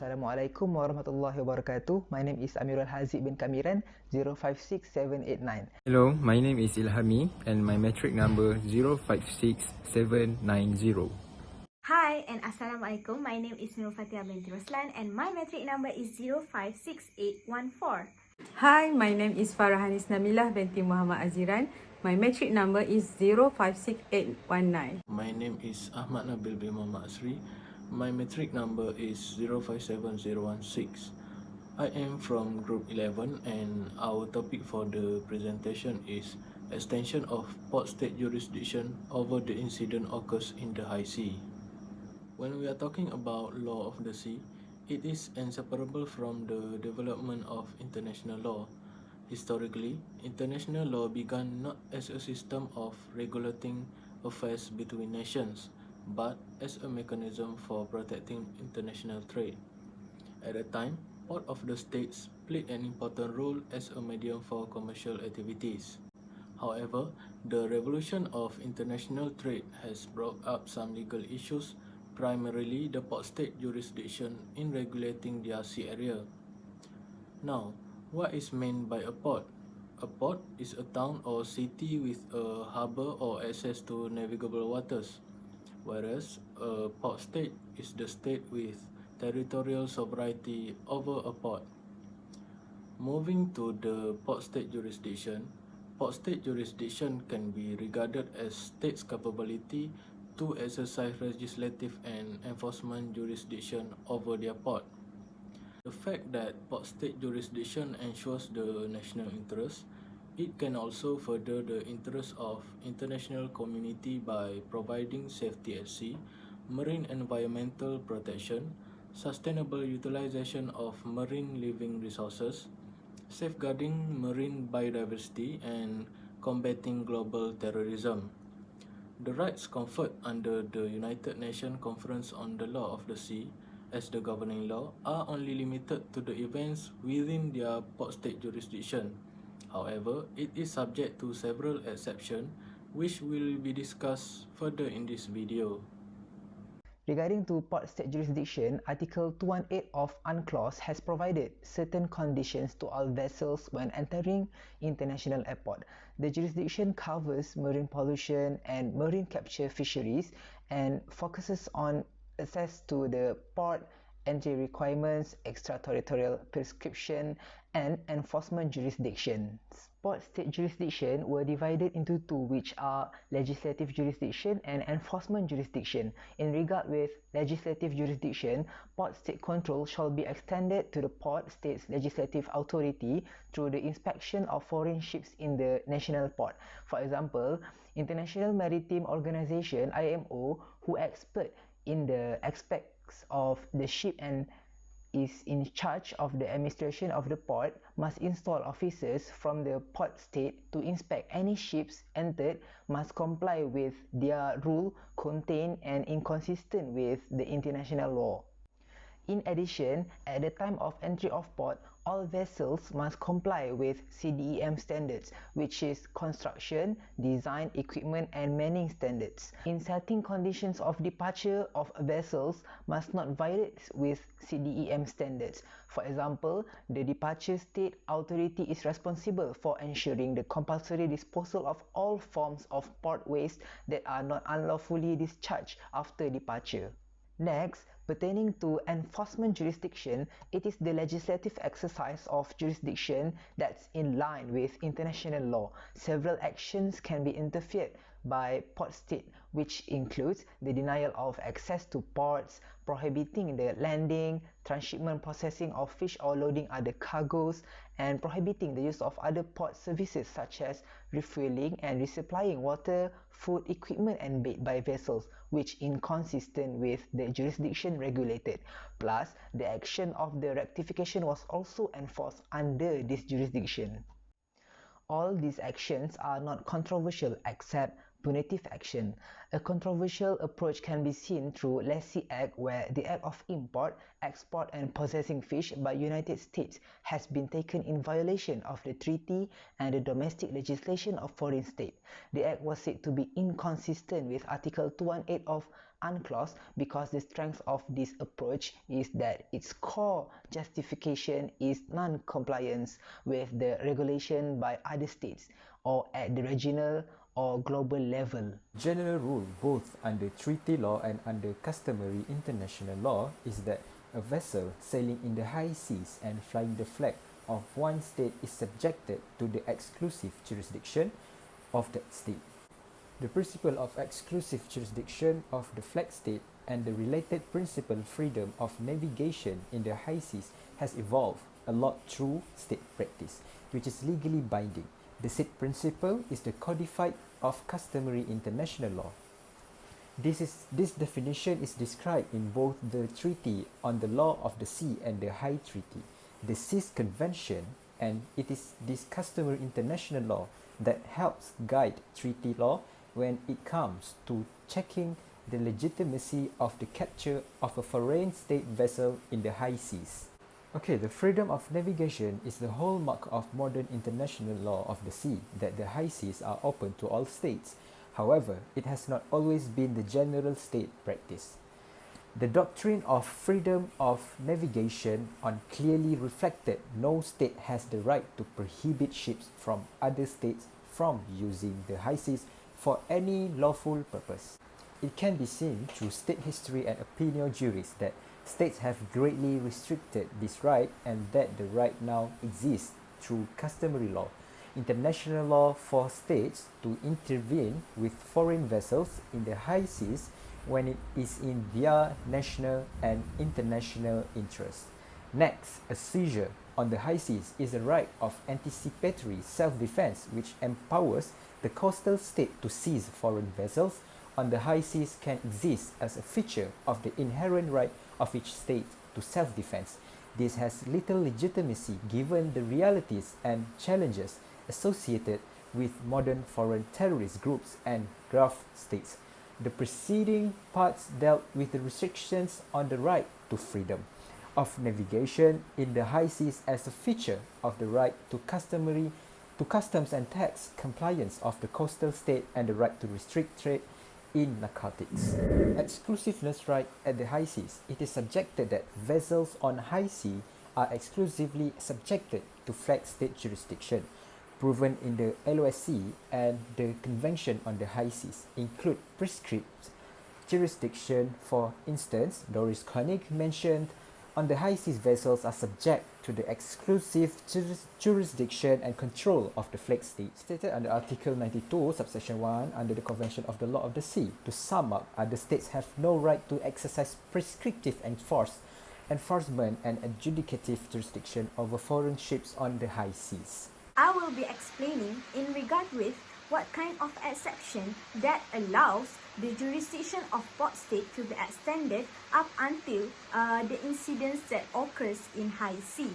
Assalamualaikum warahmatullahi wabarakatuh. My name is Amirul Haziq bin Kamiran, 056789. Hello, my name is Ilhami and my metric number 056790. Hi and Assalamualaikum. My name is Nur Fatia binti Roslan and my metric number is 056814. Hi, my name is Farahanis Namilah binti Muhammad Aziran. My metric number is 056819. My name is Ahmad Nabil bin Muhammad Asri. My metric number is 057016. I am from Group 11 and our topic for the presentation is extension of port state jurisdiction over the incident occurs in the high sea. When we are talking about law of the sea, it is inseparable from the development of international law. Historically, international law began not as a system of regulating affairs between nations, but as a mechanism for protecting international trade. At the time, port of the states played an important role as a medium for commercial activities. However, the revolution of international trade has brought up some legal issues, primarily the port state jurisdiction in regulating their sea area. Now, what is meant by a port? A port is a town or city with a harbour or access to navigable waters, whereas a port state is the state with territorial sovereignty over a port. Moving to the port state jurisdiction can be regarded as states' capability to exercise legislative and enforcement jurisdiction over their port. The fact that port state jurisdiction ensures the national interest, it can also further the interests of international community by providing safety at sea, marine environmental protection, sustainable utilization of marine living resources, safeguarding marine biodiversity, and combating global terrorism. The rights conferred under the United Nations Conference on the Law of the Sea as the governing law are only limited to the events within their port state jurisdiction. However, it is subject to several exceptions which will be discussed further in this video. Regarding to port state jurisdiction, Article 218 of UNCLOS has provided certain conditions to all vessels when entering international airport. The jurisdiction covers marine pollution and marine capture fisheries and focuses on access to the port, entry requirements, extraterritorial prescription, and enforcement jurisdictions. Port state jurisdiction were divided into two, which are legislative jurisdiction and enforcement jurisdiction. In regard with legislative jurisdiction, port state control shall be extended to the port state's legislative authority through the inspection of foreign ships in the national port. For example, International Maritime Organization (IMO), who expert in the aspects of the ship and is in charge of the administration of the port, must install officers from the port state to inspect any ships entered, must comply with their rule contained and inconsistent with the international law. In addition, at the time of entry of port, all vessels must comply with CDEM standards, which is construction, design, equipment and manning standards. In setting conditions of departure of vessels must not violate with CDEM standards. For example, the departure state authority is responsible for ensuring the compulsory disposal of all forms of port waste that are not unlawfully discharged after departure. Next, pertaining to enforcement jurisdiction, it is the legislative exercise of jurisdiction that's in line with international law. Several actions can be interfered by port state, which includes the denial of access to ports, prohibiting the landing, transshipment processing of fish or loading other cargoes, and prohibiting the use of other port services such as refueling and resupplying water, food, equipment and bait by vessels, which inconsistent with the jurisdiction regulated. Plus, the action of the rectification was also enforced under this jurisdiction. All these actions are not controversial except punitive action. A controversial approach can be seen through Lessee Act, where the act of import, export and possessing fish by United States has been taken in violation of the treaty and the domestic legislation of foreign state. The act was said to be inconsistent with Article 218 of UNCLOS because the strength of this approach is that its core justification is non-compliance with the regulation by other states or at the regional or global level. General rule both under treaty law and under customary international law is that a vessel sailing in the high seas and flying the flag of one state is subjected to the exclusive jurisdiction of that state. The principle of exclusive jurisdiction of the flag state and the related principle freedom of navigation in the high seas has evolved a lot through state practice, which is legally binding. The said principle is the codified of customary international law. This definition is described in both the Treaty on the Law of the Sea and the High Treaty, the Seas Convention, and it is this customary international law that helps guide treaty law when it comes to checking the legitimacy of the capture of a foreign state vessel in the high seas. Okay, the freedom of navigation is the hallmark of modern international law of the sea, that the high seas are open to all states. However, it has not always been the general state practice. The doctrine of freedom of navigation on clearly reflected no state has the right to prohibit ships from other states from using the high seas for any lawful purpose. It can be seen through state history and opinion juries that states have greatly restricted this right and that the right now exists through customary law, international law for states to intervene with foreign vessels in the high seas when it is in their national and international interest. Next, a seizure on the high seas is a right of anticipatory self-defense which empowers the coastal state to seize foreign vessels on the high seas can exist as a feature of the inherent right of each state to self-defense. This has little legitimacy given the realities and challenges associated with modern foreign terrorist groups and Gulf states. The preceding parts dealt with the restrictions on the right to freedom of navigation in the high seas as a feature of the right to customs and tax compliance of the coastal state and the right to restrict trade in narcotics. Exclusiveness right at the high seas. It is subjected that vessels on high sea are exclusively subjected to flag state jurisdiction, proven in the LOSC and the Convention on the High Seas, include prescribed jurisdiction. For instance, Doris Koenig mentioned on the high seas vessels are subject to the exclusive jurisdiction and control of the flag state, stated under Article 92, subsection 1, under the Convention of the Law of the Sea. To sum up, other states have no right to exercise prescriptive enforcement and adjudicative jurisdiction over foreign ships on the high seas. I will be explaining in regard with what kind of exception that allows the jurisdiction of port state to be extended up until the incidents that occurs in high sea.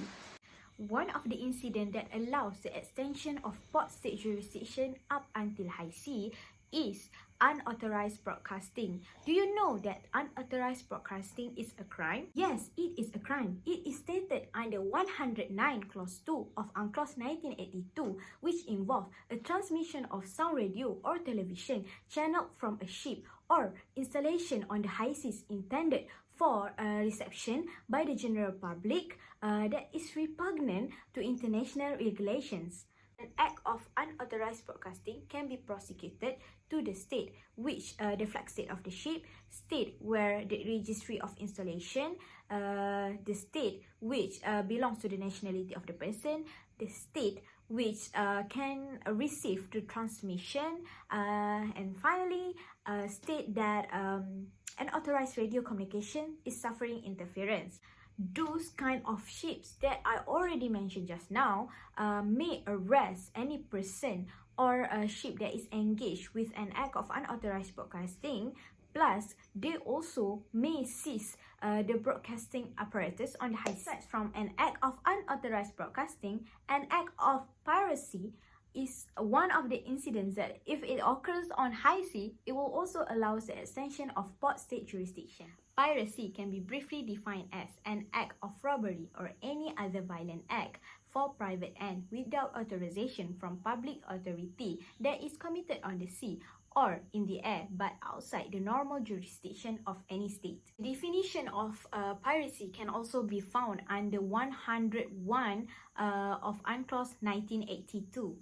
One of the incidents that allows the extension of port state jurisdiction up until high sea is unauthorized broadcasting. Do you know that unauthorized broadcasting is a crime? Yes, it is a crime. It is stated under 109 Clause 2 of UNCLOS 1982, which involves a transmission of sound radio or television channeled from a ship or installation on the high seas intended for reception by the general public that is repugnant to international regulations. An act of unauthorized broadcasting can be prosecuted to the state which the flag state of the ship, state where the registry of installation, the state which belongs to the nationality of the person, the state which can receive the transmission, and finally, state that unauthorized radio communication is suffering interference. Those kind of ships that I already mentioned just now may arrest any person or a ship that is engaged with an act of unauthorized broadcasting. Plus, they also may seize the broadcasting apparatus on the high seas. From an act of unauthorized broadcasting, an act of piracy is one of the incidents that if it occurs on high sea, it will also allow the extension of port state jurisdiction. Piracy can be briefly defined as an act of robbery or any other violent act for private end without authorization from public authority that is committed on the sea or in the air but outside the normal jurisdiction of any state. The definition of piracy can also be found under 101 of UNCLOS 1982.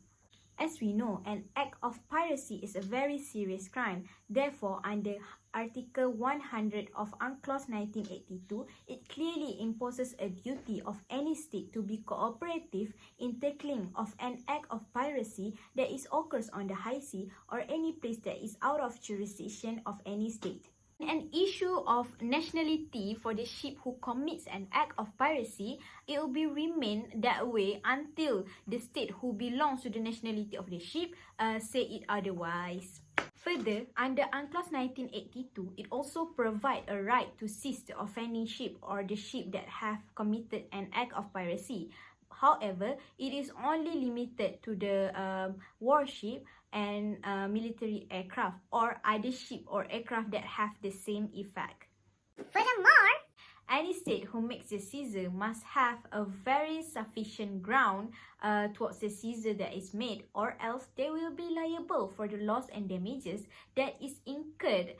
As we know, an act of piracy is a very serious crime. Therefore, under Article 100 of UNCLOS 1982, it clearly imposes a duty of any state to be cooperative in tackling of an act of piracy that occurs on the high sea or any place that is out of jurisdiction of any state. An issue of nationality for the ship who commits an act of piracy, it will be remain that way until the state who belongs to the nationality of the ship say it otherwise. Further, under UNCLOS 1982, it also provides a right to seize the offending ship or the ship that have committed an act of piracy. However, it is only limited to the warship and military aircraft or other ship or aircraft that have the same effect. Furthermore, any state who makes the seizure must have a very sufficient ground towards the seizure that is made, or else they will be liable for the loss and damages that is incurred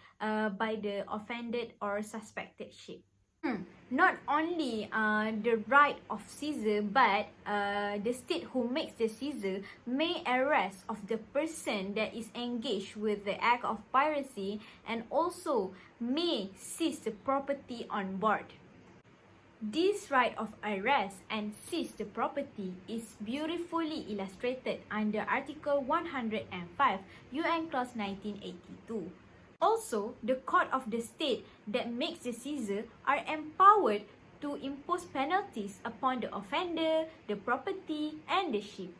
by the offended or suspected ship. Not only the right of seizure, but the state who makes the seizure may arrest of the person that is engaged with the act of piracy and also may seize the property on board. This right of arrest and seize the property is beautifully illustrated under Article 105 UNCLOS 1982. Also, the court of the state that makes the seizure are empowered to impose penalties upon the offender, the property, and the ship.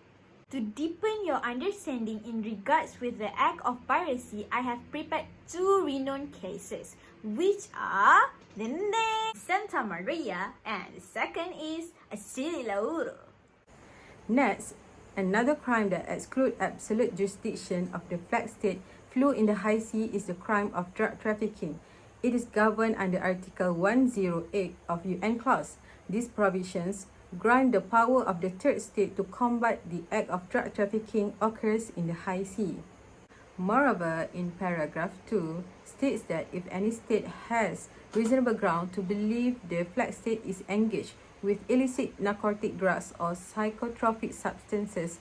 To deepen your understanding in regards with the act of piracy, I have prepared two renowned cases, which are the next Santa Maria and the second is Asili Lauro. Next, another crime that excludes absolute jurisdiction of the flag state flew in the high sea is the crime of drug trafficking. It is governed under Article 108 of UNCLOS. These provisions grant the power of the third state to combat the act of drug trafficking occurs in the high sea. Moreover, in paragraph 2, states that if any state has reasonable ground to believe the flag state is engaged with illicit narcotic drugs or psychotropic substances,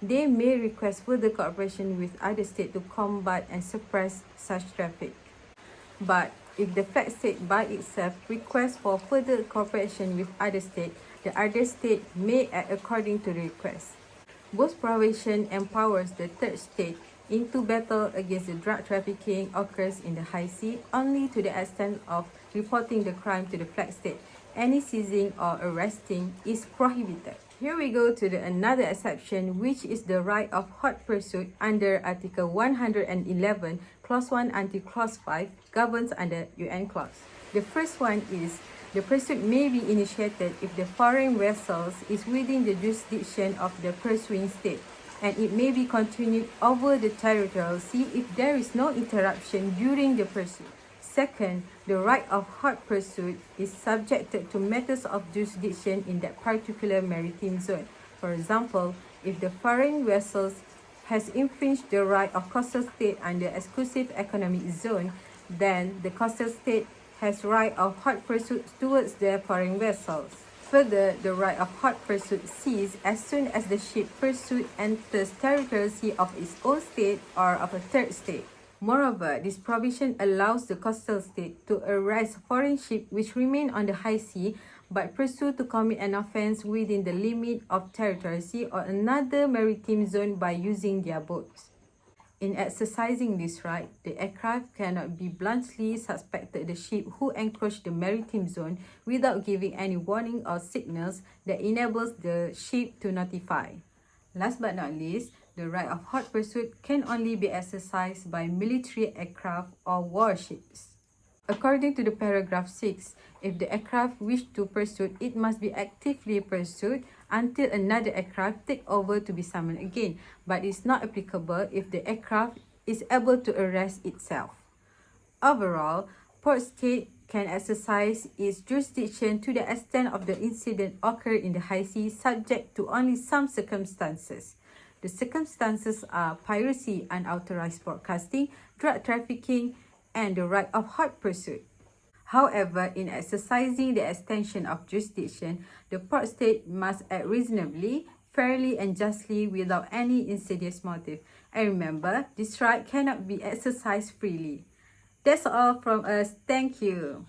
they may request further cooperation with other states to combat and suppress such traffic. But if the flag state by itself requests for further cooperation with other states, the other state may act according to the request. Both provision empowers the third state into battle against the drug trafficking occurs in the high sea only to the extent of reporting the crime to the flag state. Any seizing or arresting is prohibited. Here we go to another exception, which is the right of hot pursuit under Article 111, Clause 1 until Clause 5, governs under UNCLOS. The first one is, the pursuit may be initiated if the foreign vessels is within the jurisdiction of the pursuing state, and it may be continued over the territorial sea if there is no interruption during the pursuit. Second, the right of hot pursuit is subjected to matters of jurisdiction in that particular maritime zone. For example, if the foreign vessels has infringed the right of coastal state under exclusive economic zone, then the coastal state has right of hot pursuit towards their foreign vessels. Further, the right of hot pursuit ceases as soon as the ship pursued enters territorial sea of its own state or of a third state. Moreover, this provision allows the coastal state to arrest foreign ships which remain on the high sea but pursue to commit an offence within the limit of territorial sea or another maritime zone by using their boats. In exercising this right, the aircraft cannot be bluntly suspected the ship who encroached the maritime zone without giving any warning or signals that enables the ship to notify. Last but not least, the right of hot pursuit can only be exercised by military aircraft or warships. According to the paragraph 6, if the aircraft wish to pursue, it must be actively pursued until another aircraft take over to be summoned again, but is not applicable if the aircraft is able to arrest itself. Overall, port state can exercise its jurisdiction to the extent of the incident occurred in the high sea, subject to only some circumstances. The circumstances are piracy, unauthorized broadcasting, drug trafficking, and the right of hot pursuit. However, in exercising the extension of jurisdiction, the port state must act reasonably, fairly and justly without any insidious motive. And remember, this right cannot be exercised freely. That's all from us. Thank you.